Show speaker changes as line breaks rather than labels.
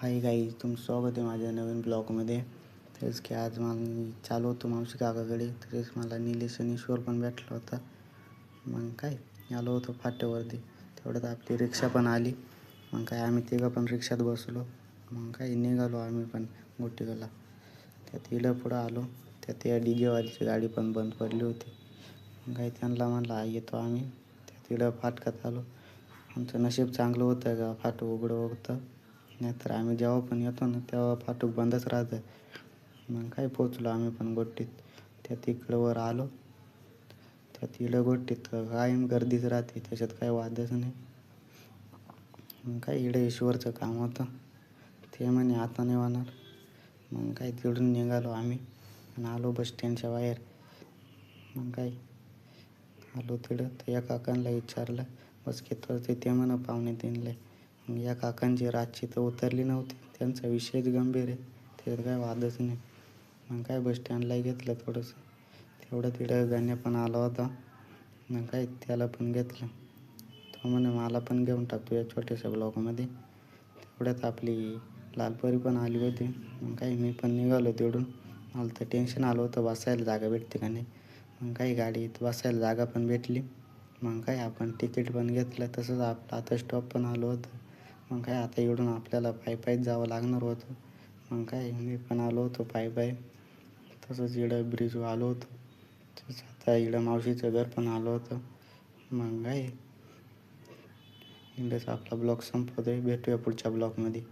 Hi guys, तुमचं स्वागत आहे माझ्या नवीन ब्लॉगमध्ये. तेच की आज मी चालू होतो मावशी काकाकडे. तसेच मला निलेश आणि ईश्वर पण भेटला होता. मग काय आलो होतो फाट्यावरती. तेवढ्यात आपली रिक्षा पण आली. मग काय आम्ही तिघं पण रिक्षात बसलो. मग काय निघालो आम्ही पण गोटीला. त्यात इडं पुढं आलो. त्यात या डीजेवालीची गाडी पण बंद पडली होती. मग काय त्यांना म्हणलं येतो आम्ही. त्यात इडं फाटकात आलो. आमचं नशीब चांगलं होतं का फाटक उघडं होतं. नाहीतर आम्ही जेव्हा पण येतो ना तेव्हा फाटक बंदच राहतं. मग काय पोचलो आम्ही पण गोष्टीत. त्यात इकडं वर आलो. त्यात इकडं गोष्टीत कायम गर्दीच राहते, त्याच्यात काही वादच नाही. मग काय इकडं ईश्वरचं काम होतं. ते म्हणे आता नाही होणार. मग काय तिकडून निघालो आम्ही आणि आलो बस स्टँडच्या बाहेर. मग काय आलो तिकडं तर या काकांना विचारलं बस कितवरती. ते म्हणा 2:45. मग या काकांची रातची तर उतरली नव्हती. त्यांचा विषयच गंभीर आहे, त्याच्यात काय वादच नाही. मग काय बस स्टँडला घेतलं थोडंसं. तेवढं तिकडं गण्या पण आला होता. मग काय त्याला पण घेतलं. तो म्हणे मला पण घेऊन टाकतो या छोट्याशा ब्लॉकमध्ये. तेवढ्यात आपली लालपरी पण आली होती. मग काय मी पण निघालो तिकडून. मला तर टेन्शन आलं होतं बसायला जागा भेटते का नाही. मग काही गाडीत बसायला जागा पण भेटली. मग काय आपण तिकीट पण घेतलं. तसंच आपलं आता स्टॉप पण आलो होतं. मग काय आता इकडून आपल्याला पायीच जावं लागणार होतं. मग काय मी पण आलो होतो पायी. तसंच इकडं ब्रिजवर आलो होतो. तसंच आता इकडं मावशीचं घर पण आलो होतं. मग काय इकडेच आपला ब्लॉग संपवतोय. भेटूया पुढच्या ब्लॉगमध्ये.